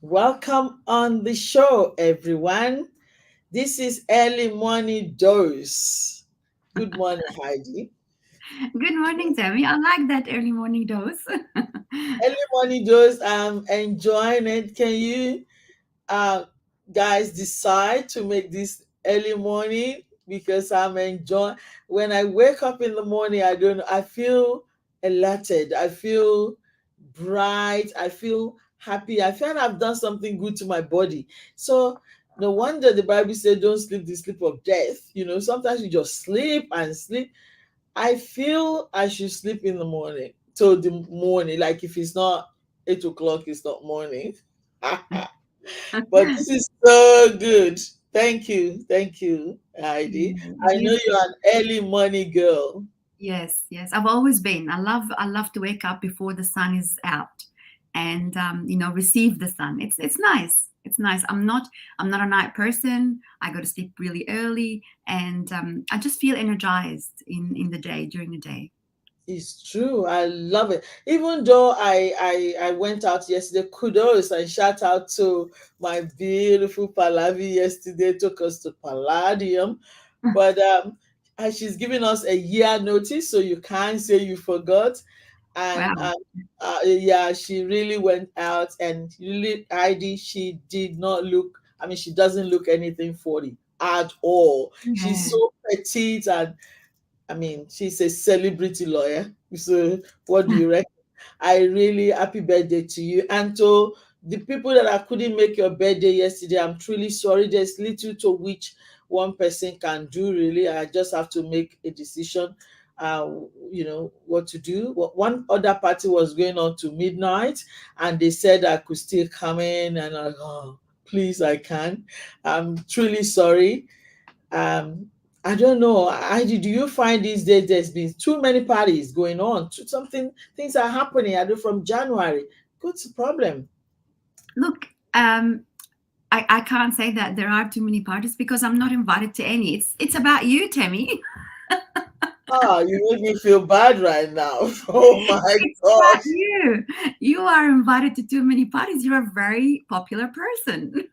Welcome on the show, everyone. This is Early Morning Dose. Good morning, Heidi. Good morning, Temi. I like that early morning dose. Early Morning Dose, I'm enjoying it. Can you uh, guys decide to make this early morning? Because I'm enjoying. When I wake up in the morning, I don't know, I feel elated. I feel bright. I feel happy. I feel I've done something good to my body. So no wonder the Bible said, "Don't sleep the sleep of death." Sometimes you just sleep and sleep. I feel I should sleep in the morning till the morning. Like if it's not 8 o'clock, it's not morning. But this is so good. Thank you, Heidi. I know You, you're an early morning girl. yes, yes. I've always been. I love to wake up before the sun is out, and receive the sun. It's nice. It's nice. I'm not a night person. I go to sleep really early, and I just feel energized in the day during the day. It's true. I love it. Even though I went out yesterday, kudos and shout out to my beautiful Pallavi yesterday, took us to Palladium. But she's giving us a year notice, so you can't say you forgot. And Wow. yeah, she really went out and really, Heidi, she did not look, I mean, she doesn't look anything 40 at all. She's Yeah. so petite and I mean, she's a celebrity lawyer. So, what do you reckon? I really happy birthday to you. And to the people that I couldn't make your birthday yesterday, I'm truly sorry. There's little to which one person can do, really. I just have to make a decision, what to do. One other party was going on to midnight, and they said I could still come in, and oh, please, I can. I'm truly sorry. um I don't know. Do you find these days there's been too many parties going on? Something things are happening. I do from January. What's the problem? Look, I can't say that there are too many parties because I'm not invited to any. It's about you, Temi. Ah, you make me feel bad right now. Oh my It's about gosh. you. You are invited to too many parties. You're a very popular person,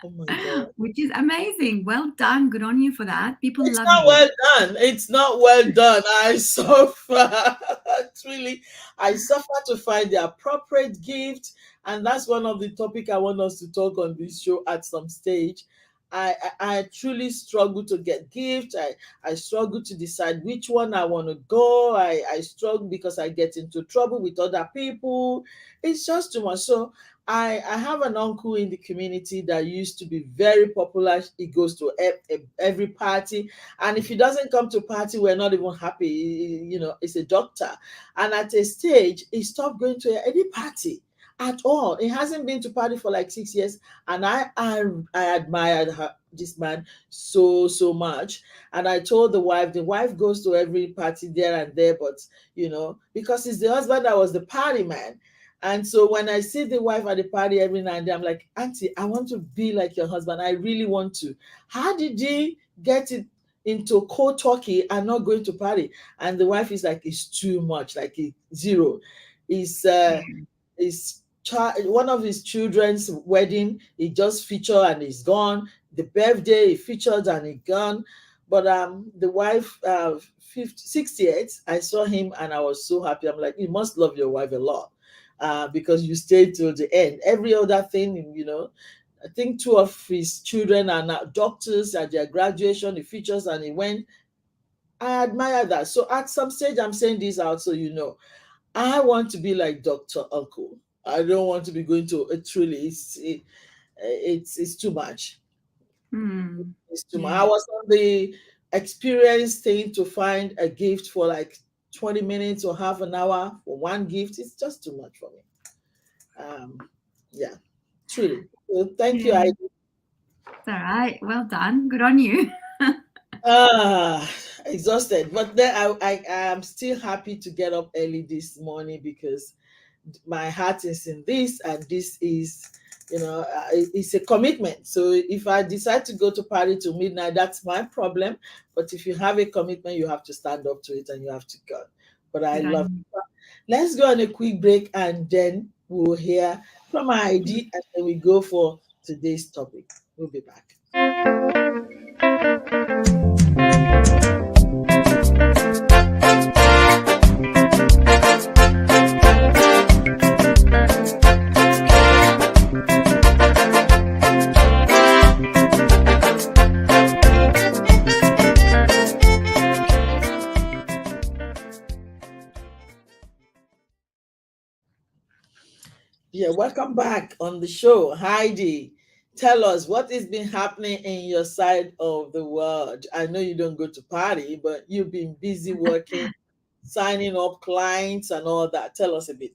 Oh my god. which is amazing. Well done. Good on you for that. People It's love not you. well done. It's not well done. I suffer. It's really, I suffer to find the appropriate gift, and that's one of the topic I want us to talk on this show at some stage. I truly struggle to get gift. I struggle to decide which one I want to go. I struggle because I get into trouble with other people. It's just too much. So I have an uncle in the community that used to be very popular. He goes to every party, and if he doesn't come to party, we're not even happy. He's a doctor, and at a stage he stopped going to any party at all. He hasn't been to party for like 6 years, and I admired this man so much. And I told the wife goes to every party there and there, but because it's the husband that was the party man. And so when I see the wife at the party every now and then, I'm like, Auntie, I want to be like your husband. I really want to. How did he get it into cold turkey and not going to party? And the wife is like, it's too much, like zero. Is his child, one of his children's wedding, he just featured and he's gone. The birthday, he featured and he gone. But the wife, 60th, I saw him and I was so happy. I'm like, you must love your wife a lot, because you stayed till the end. Every other thing, I think two of his children are now doctors at their graduation. He features and he went. I admire that. So at some stage, I'm saying this out so you know. I want to be like Dr. Uncle. I don't want to be going to a truly. It's too much. Hmm. It's too much. Yeah. I was on the experience thing to find a gift for like 20 minutes or half an hour for one gift. It's just too much for me. Um, yeah, truly. So thank you. Yeah. It's all right. Well done. Good on you. Ah, exhausted, but then I am still happy to get up early this morning because my heart is in this, and this is, it's a commitment. So if I decide to go to party to midnight, that's my problem. But if you have a commitment, you have to stand up to it and you have to go. But I Good on love you. it. Let's go on a quick break and then we'll hear from our ID, and then we go for today's topic. We'll be back. Yeah, welcome back on the show. Heidi, tell us what has been happening in your side of the world. I know you don't go to party, but you've been busy working, signing up clients and all that. Tell us a bit.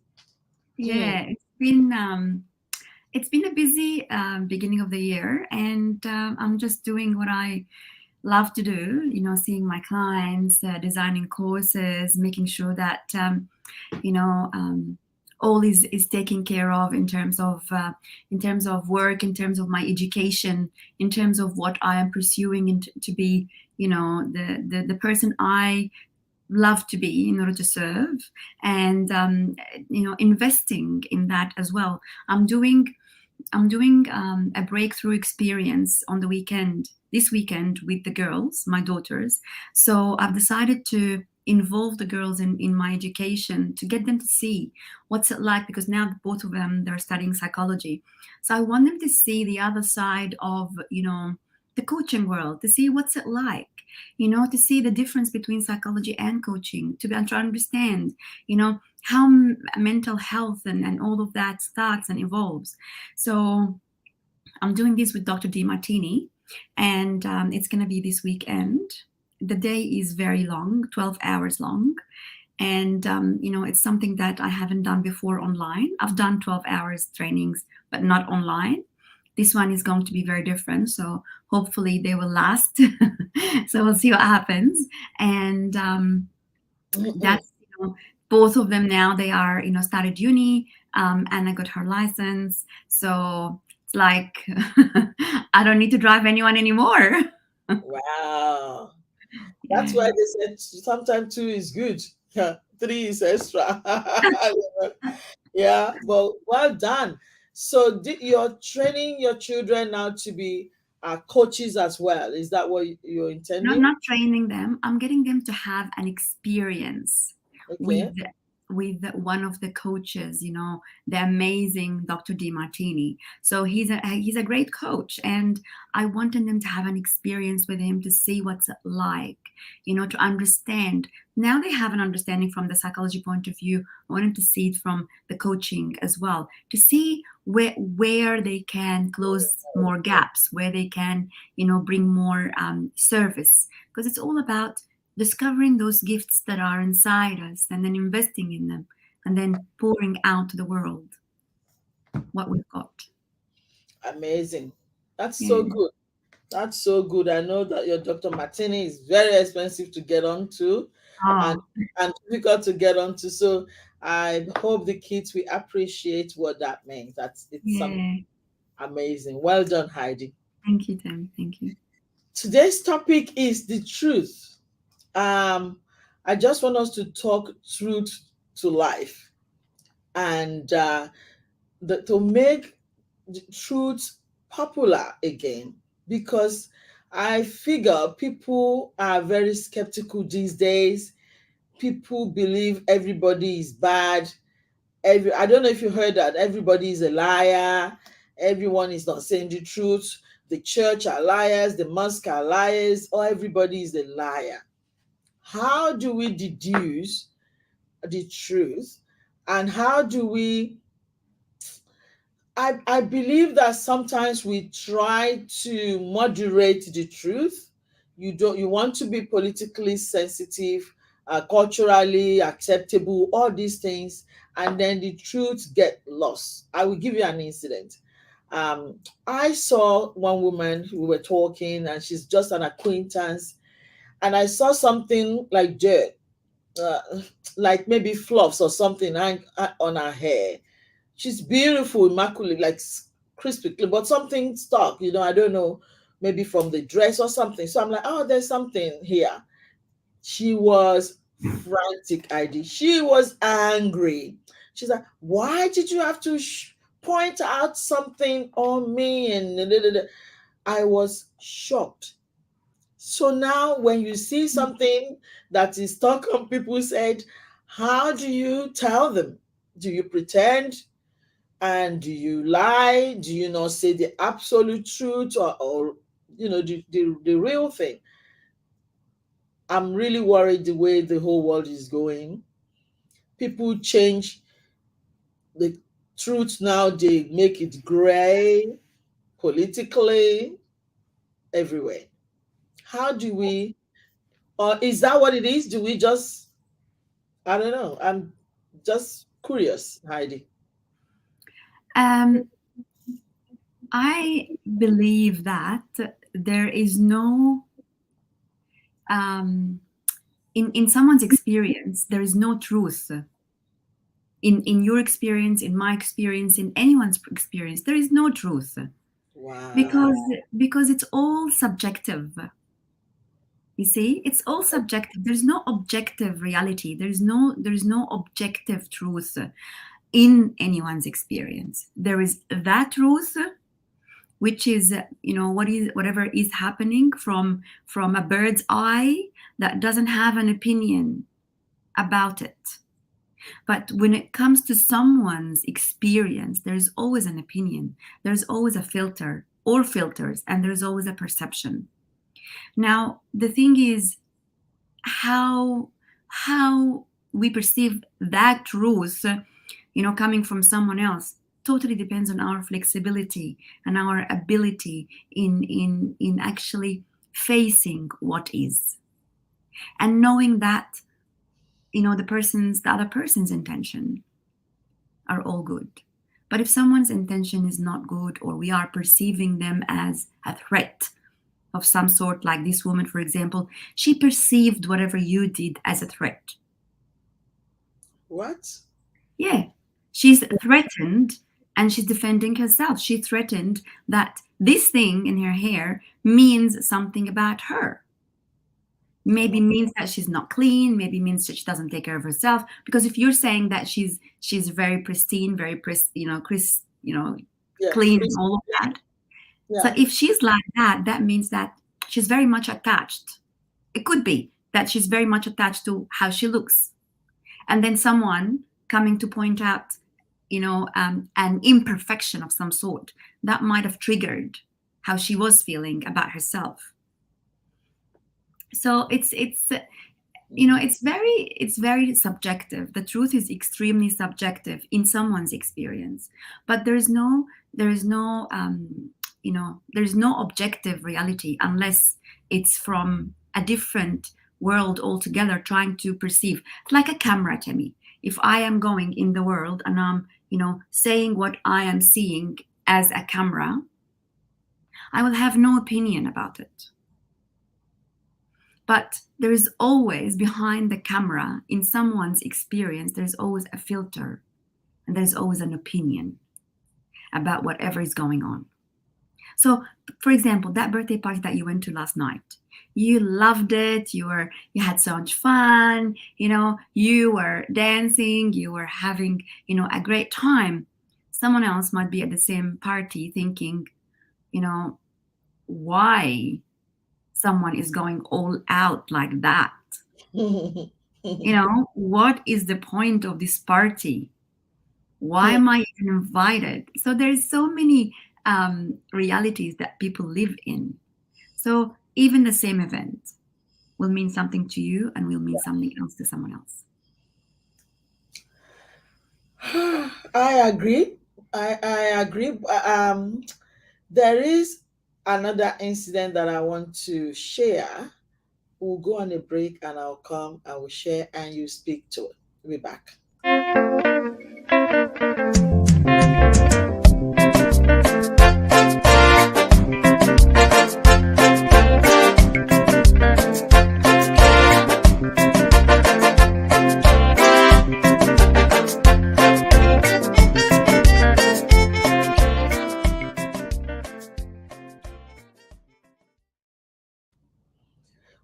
Hmm. Yeah, it's been a busy beginning of the year, and I'm just doing what I love to do. Seeing my clients, designing courses, making sure that you know all is taken care of in terms of work, in terms of my education, in terms of what I am pursuing, and to be the person I love to be in order to serve, and investing in that as well. I'm doing a breakthrough experience on the weekend, this weekend, with the girls, my daughters. So I've decided to involve the girls in my education, to get them to see what's it like, because now both of them, they're studying psychology. So I want them to see the other side of, the coaching world, to see what's it like, to see the difference between psychology and coaching, to be and try to understand, how mental health and all of that starts and evolves. So I'm doing this with Dr. Martini, and it's going to be this weekend. The day is very long, 12 hours long. And, it's something that I haven't done before online. I've done 12 hours trainings, but not online. This one is going to be very different. So hopefully they will last. So we'll see what happens. And Mm-mm. that's, both of them now, they are, started uni. Anna got her license. So it's like, I don't need to drive anyone anymore. Wow. That's Yeah. why they said sometimes two is good. Yeah, three is extra. Yeah, but well done. So you're training your children now to be coaches as well. Is that what you're not intending? not training them. I'm getting them to have an experience with Okay. one of the coaches, the amazing Dr. Martini. So he's a great coach, and I wanted them to have an experience with him, to see what's it like, to understand. Now they have an understanding from the psychology point of view. I wanted to see it from the coaching as well, to see where they can close more gaps, where they can, bring more service, because it's all about discovering those gifts that are inside us, and then investing in them, and then pouring out to the world what we've got. Amazing. That's so Yeah. good. That's so good. I know that your Dr. Martini is very expensive to get onto and Oh, and difficult to get onto. So I hope the kids will appreciate what that means. That's it's something yeah. amazing. Well done, Heidi. Thank you, Tim. Thank you. Today's topic is the truth. Um, I just want us to talk truth to life and to make the truth popular again, because I figure people are very skeptical these days. People believe everybody is bad. I don't know if you heard that everybody is a liar. Everyone is not saying the truth. The church are liars. The mosque are liars. Or everybody is a liar. How do we deduce the truth? And how do we I believe that sometimes we try to moderate the truth. You want to be politically sensitive, culturally acceptable, all these things, and then the truth get lost. I will give you an incident. I saw one woman, we were talking, and she's just an acquaintance, and I saw something like dirt, uh, like maybe fluffs or something on her hair. She's beautiful, immaculate, like crispy clean, but something stuck, I don't know, maybe from the dress or something. So I'm like, oh, there's something here. She was frantic, ID. She was angry. She's like, why did you have to point out something on me and da, da, da, da. I was shocked. So now when you see something that is stuck on people's head, how do you tell them? Do you pretend? And do you lie? Do you not say the absolute truth, or the real thing? I'm really worried the way the whole world is going. People change the truth now, they make it gray politically everywhere. How do we, or is that what it is? Do we just, I don't know. I'm just curious, Heidi. Um, I believe that there is no, um, in someone's experience, there is no truth. In your experience, in my experience, in anyone's experience, there is no truth, Wow. because because it's all subjective. You see, it's all subjective. There's no objective reality. There is no objective truth in anyone's experience. There is that truth, which is, whatever is happening from a bird's eye, that doesn't have an opinion about it. But when it comes to someone's experience, there's always an opinion, there's always a filter or filters, and there's always a perception. Now the thing is, how we perceive that truth, coming from someone else, totally depends on our flexibility and our ability in actually facing what is, and knowing that, the other person's intention are all good. But if someone's intention is not good, or we are perceiving them as a threat of some sort, like this woman, for example, she perceived whatever you did as a threat. What? Yeah, she's threatened, and she's defending herself. She threatened that this thing in her hair means something about her. Maybe Oh, means that she's not clean, maybe means that she doesn't take care of herself. Because if you're saying that she's very pristine, very Chris, yeah, clean and Chris. all of that. So Yeah. if she's like that, that means that she's very much attached. It could be that she's very much attached to how she looks. And then someone coming to point out, an imperfection of some sort, that might have triggered how she was feeling about herself. So it's very subjective. The truth is extremely subjective in someone's experience. But there's no objective reality, unless it's from a different world altogether, trying to perceive. It's like a camera, Temi. If I am going in the world and I'm saying what I am seeing as a camera, I will have no opinion about it. But there is always, behind the camera, in someone's experience, there's always a filter, and there's always an opinion about whatever is going on. So, for example, that birthday party that you went to last night, you loved it. You had so much fun. You were dancing. You were having a great time. Someone else might be at the same party thinking, why someone is going all out like that? What is the point of this party? Why am I even invited? So there's so many realities that people live in. So even the same event will mean something to you and will mean something else to someone else. I agree. I agree. There is another incident that I want to share. We'll go on a break and I'll come, I will share, and you speak to it. We'll be back.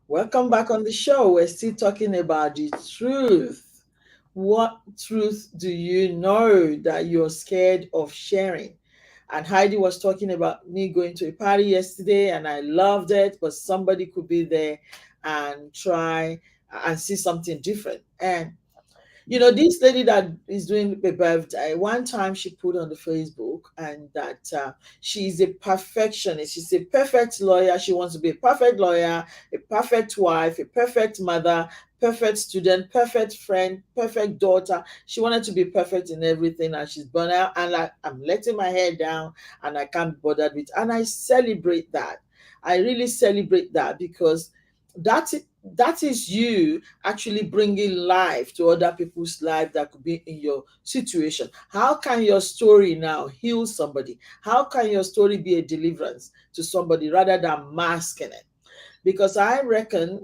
Welcome back on the show. We're still talking about the truth. What truth do you know that you're scared of sharing? And Heidi was talking about me going to a party yesterday and I loved it, but somebody could be there and try and see something different. And this lady that is doing a birthday, one time she put on the Facebook and that she is a perfectionist. She's a perfect lawyer. She wants to be a perfect lawyer, a perfect wife, a perfect mother, perfect student, perfect friend, perfect daughter. She wanted to be perfect in everything and she's burnt out. And like, I'm letting my hair down and I can't be bothered with. And I celebrate that. I really celebrate that because that that is you actually bringing life to other people's life that could be in your situation. How can your story now heal somebody? How can your story be a deliverance to somebody rather than masking it? Because I reckon,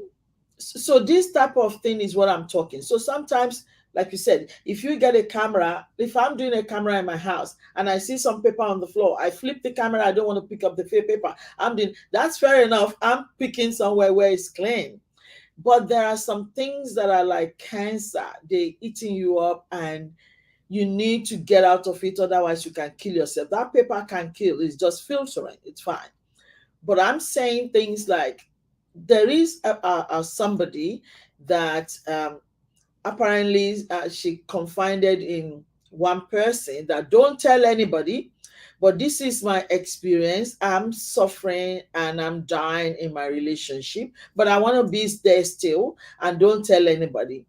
so this type of thing is what I'm talking. So sometimes, like you said, if you get a camera, if I'm doing a camera in my house and I see some paper on the floor, I flip the camera. I don't want to pick up the paper. I'm doing that's fair enough. I'm picking somewhere where it's clean. But there are some things that are like cancer. They eating you up and you need to get out of it. Otherwise, you can kill yourself. That paper can kill. It's just filtering. It's fine. But I'm saying things like there is a somebody that apparently she confided in one person that don't tell anybody, but this is my experience. I'm suffering and I'm dying in my relationship, but I want to be there still and don't tell anybody.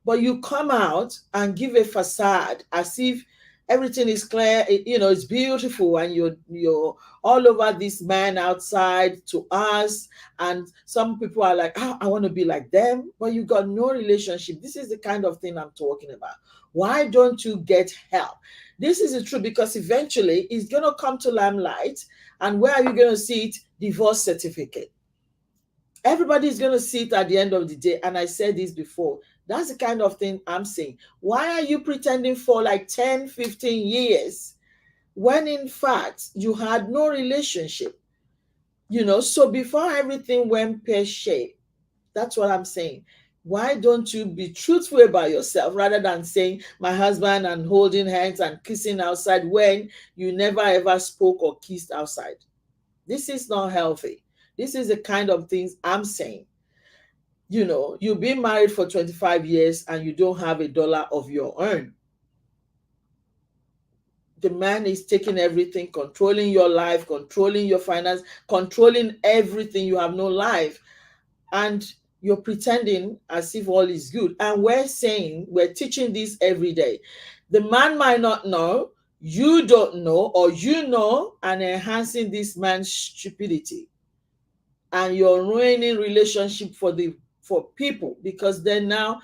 But you come out and give a facade as if everything is clear, it's beautiful, and you're all over this man outside to us. And some people are like, I want to be like them, but you got no relationship. This is the kind of thing I'm talking about. Why don't you get help? This is the truth, because eventually it's going to come to limelight. And where are you going to see it? Divorce certificate. Everybody's going to see it at the end of the day. And I said this before. That's the kind of thing I'm saying. Why are you pretending for like 10, 15 years when in fact you had no relationship? So before everything went pear-shaped, that's what I'm saying. Why don't you be truthful about yourself rather than saying my husband and holding hands and kissing outside when you never ever spoke or kissed outside? This is not healthy. This is the kind of things I'm saying. You've been married for 25 years and you don't have a dollar of your own. The man is taking everything, controlling your life, controlling your finance, controlling everything. You have no life. And you're pretending as if all is good. And we're teaching this every day. The man might not know, you don't know, or and enhancing this man's stupidity. And you're ruining relationship for people, because then now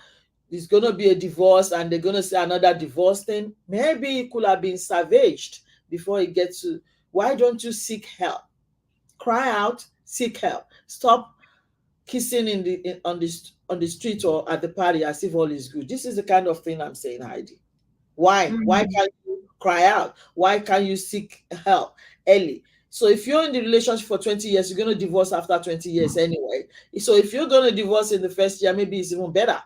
there's going to be a divorce and they're going to say another divorce thing. Maybe it could have been savaged before it gets to. Why don't you seek help? Cry out, seek help. Stop kissing on the street or at the party as if all is good. This is the kind of thing I'm saying, Heidi. Why Mhm. can't you cry out? Why can't you seek help early? So if you're in the relationship for 20 years, you're going to divorce after 20 years anyway. So if you're going to divorce in the first year, maybe it's even better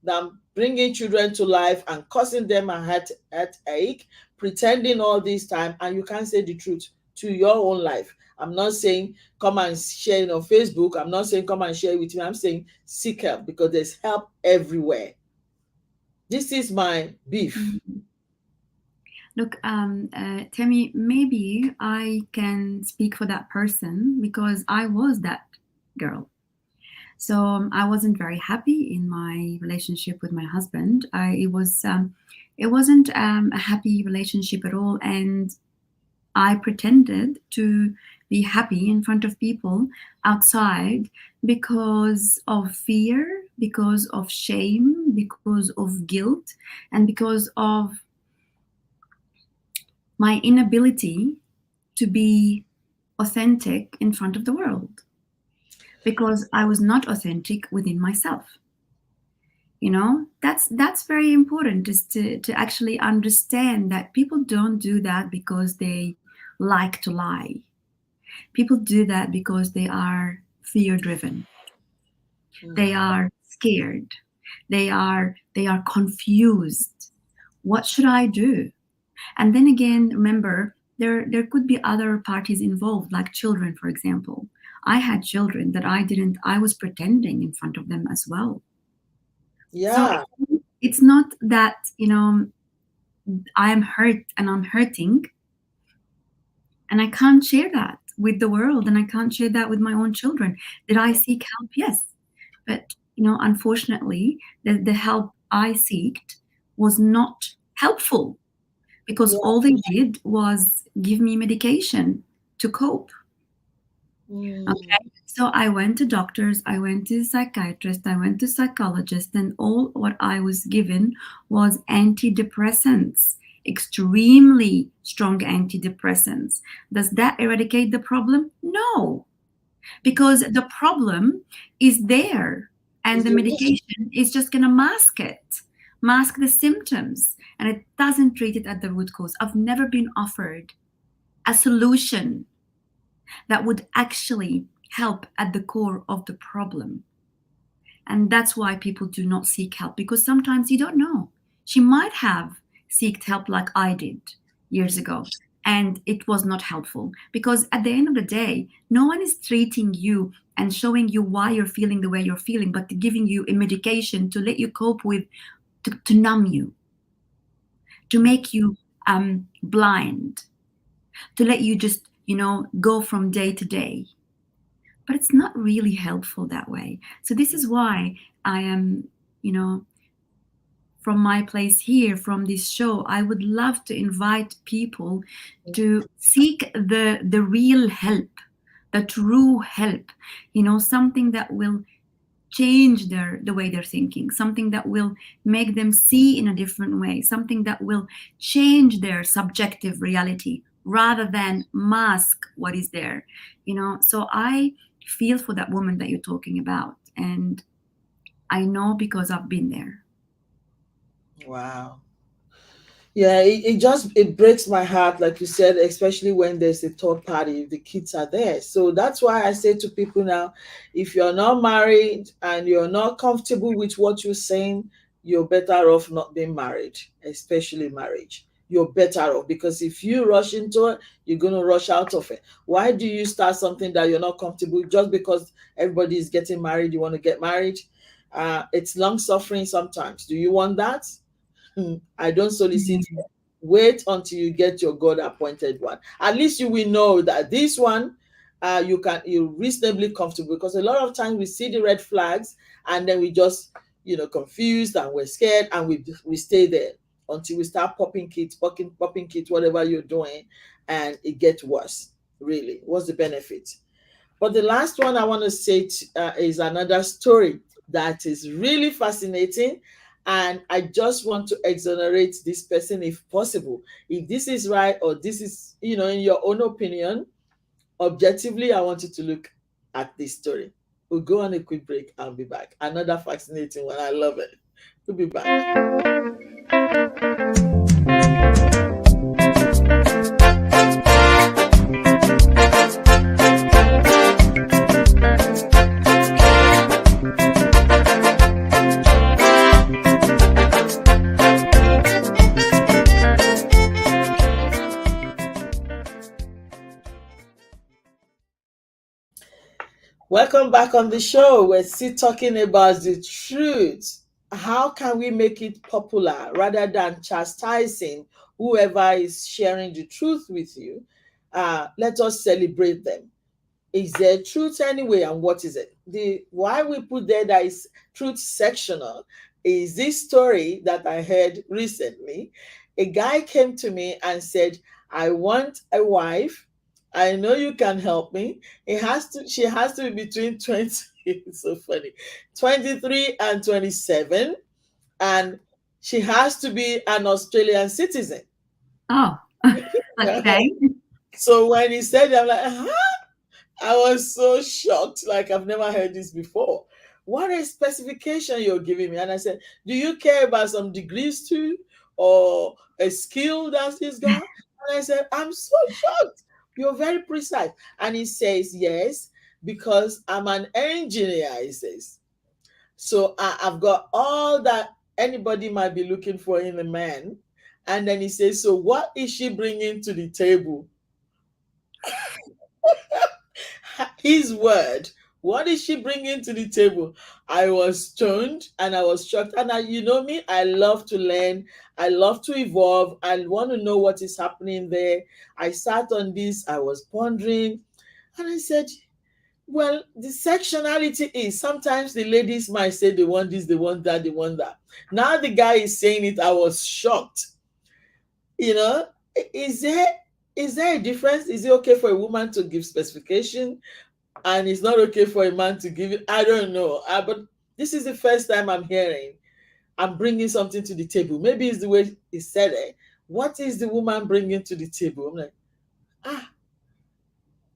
than bringing children to life and causing them a heartache, pretending all this time, and you can't say the truth to your own life. I'm not saying come and share it on Facebook. I'm not saying come and share it with me. I'm saying seek help, because there's help everywhere. This is my beef. Mhm. Look, Temi, maybe I can speak for that person because I was that girl. So I wasn't very happy in my relationship with my husband. It wasn't a happy relationship at all, and I pretended to be happy in front of people outside because of fear, because of shame, because of guilt, and because of my inability to be authentic in front of the world, because I was not authentic within myself. That's very important, is to actually understand that people don't do that because they like to lie. People do that because they are fear driven. They Mm, are scared. They are They are confused. What should I do? And then again, remember, there could be other parties involved, like children, for example. I had children that I was pretending in front of them as well. So Yeah. it's not that, I am hurt and I'm hurting, and I can't share that with the world, and I can't share that with my own children. Did I seek help? Yes. But, unfortunately, the help I sought was not helpful, because Yeah. all they did was give me medication to cope. Mm. Okay. So I went to doctors, I went to psychiatrists, I went to psychologists, and all what I was given was antidepressants, extremely strong antidepressants. Does that eradicate the problem? No, because the problem is there, and Is the the root. medication is just going to mask it, mask the symptoms, and it doesn't treat it at the root cause. I've never been offered a solution that would actually help at the core of the problem. And that's why people do not seek help, because sometimes you don't know. She might have sought help like I did years ago, and it was not helpful, because at the end of the day, no one is treating you and showing you why you're feeling the way you're feeling, but giving you a medication to let you cope with, to numb you, to make you blind, to let you just, go from day to day. But it's not really helpful that way. So this is why I am, you know, from my place here, from this show, I would love to invite people to seek the real help, the true help, something that will change the way they're thinking, something that will make them see in a different way, something that will change their subjective reality rather than mask what is there. So I feel for that woman that you're talking about, and I know because I've been there. Wow. Yeah, it breaks my heart, like you said, especially when there's a third party, the kids are there. So that's why I say to people now, if you're not married and you're not comfortable with what you're saying, you're better off not being married, especially marriage. You're better off, because if you rush into it, you're gonna rush out of it. Why do you start something that you're not comfortable just because everybody is getting married? You want to get married? It's long suffering sometimes. Do you want that? I don't solicit. Mhm. Wait until you get your God appointed one. At least you will know that this one, you're reasonably comfortable, because a lot of times we see the red flags and then we just confused and we're scared, and we stay there until we start popping kids, popping kids, whatever you're doing, and it gets worse. Really, what's the benefit? But the last one I want to say is another story that is really fascinating. And I just want to exonerate this person if possible. If this is right, or this is, in your own opinion, objectively, I want you to look at this story. We'll go on a quick break. I'll be back. Another fascinating one. I love it. We'll be back. Welcome back on the show. We're still talking about the truth. How can we make it popular rather than chastising whoever is sharing the truth with you? Let us celebrate them. Is there truth anyway, and what is it? The why we put there that is truth sectional is this story that I heard recently. A guy came to me and said, I want a wife. I know you can help me. She has to be between 20, it's so funny, 23 and 27, and she has to be an Australian citizen. Oh, okay. So when he said it, I'm like, I was so shocked, like I've never heard this before. What a specification you're giving me. And I said, do you care about some degrees too? Or a skill that he's got? And I said, I'm so shocked. You're very precise. And he says, yes, because I'm an engineer, he says. So I've got all that anybody might be looking for in a man. And then he says, so what is she bringing to the table? His word. What is she bringing to the table? I was stoned and I was shocked. And you know me, I love to learn. I love to evolve. I want to know what is happening there. I sat on this, I was pondering, and I said, well, the sectionality is sometimes the ladies might say they want this, they want that, they want that. Now the guy is saying it, I was shocked. You know, is there a difference? Is it okay for a woman to give specification and it's not okay for a man to give it? I don't know. But this is the first time I'm hearing. I'm bringing something to the table. Maybe it's the way he said it. What is the woman bringing to the table? I'm like, ah,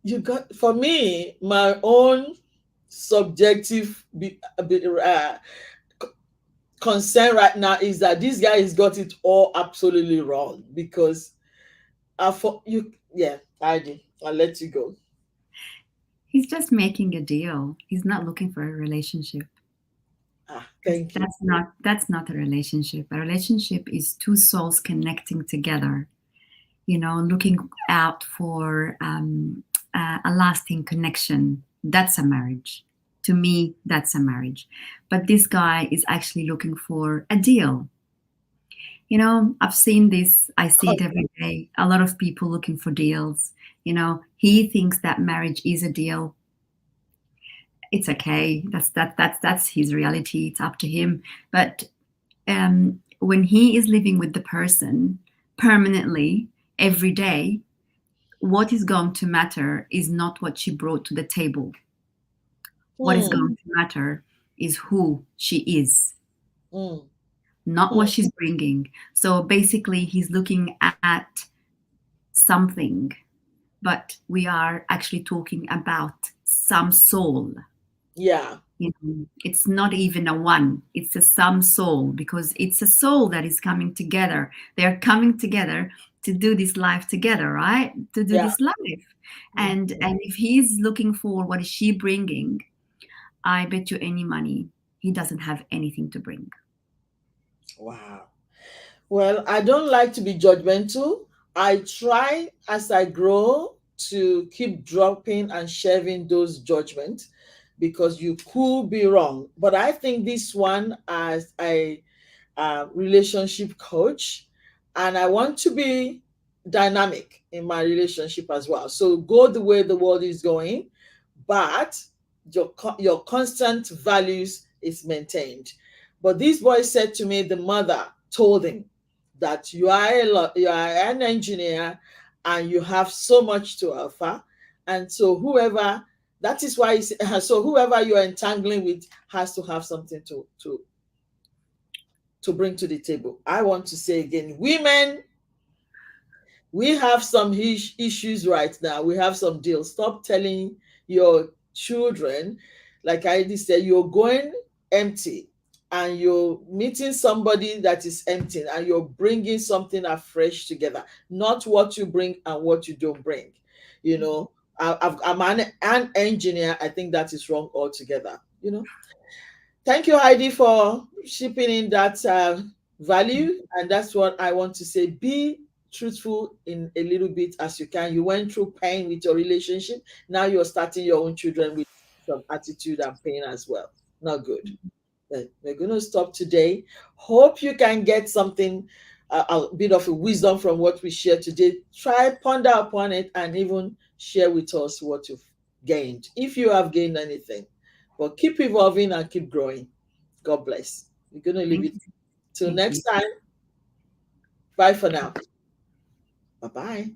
you got, for me, my own subjective concern right now is that this guy has got it all absolutely wrong because for you, yeah, I'll let you go. He's just making a deal. He's not looking for a relationship. Thank you. That's not a relationship. A relationship is two souls connecting together, looking out for a lasting connection. That's a marriage. To me, that's a marriage. But this guy is actually looking for a deal. I've seen this. I see it every day. A lot of people looking for deals. He thinks that marriage is a deal. It's okay. That's his reality. It's up to him. But when he is living with the person permanently every day, what is going to matter is not what she brought to the table. What is going to matter is who she is, not what she's bringing. So basically, he's looking at something, but we are actually talking about some soul. Yeah. It's not even a one, it's a some soul, because it's a soul that is coming together. They're coming together to do this life together, right? To do this life. And if he's looking for what is she bringing, I bet you any money he doesn't have anything to bring. Wow. Well, I don't like to be judgmental. I try as I grow to keep dropping and sharing those judgments because you could be wrong. But I think this one, as a relationship coach, and I want to be dynamic in my relationship as well. So go the way the world is going, but your constant values is maintained. But this boy said to me, the mother told him that you are an engineer and you have so much to offer, and so whoever that is why so whoever you're entangling with has to have something to bring to the table. I want to say again, women, we have some issues right now. We have some deals. Stop telling your children, like I said, you're going empty and you're meeting somebody that is empty and you're bringing something afresh together, not what you bring and what you don't bring. I'm an engineer. I think that is wrong altogether. Thank you, Heidi, for shipping in that value. And that's what I want to say. Be truthful in a little bit as you can. You went through pain with your relationship. Now you're starting your own children with some attitude and pain as well. Not good. But we're going to stop today. Hope you can get something, a bit of a wisdom from what we shared today. Try, ponder upon it, and even share with us what you've gained, if you have gained anything. But keep evolving and keep growing. God bless. We're going to leave it till next time. Bye for now. Bye-bye.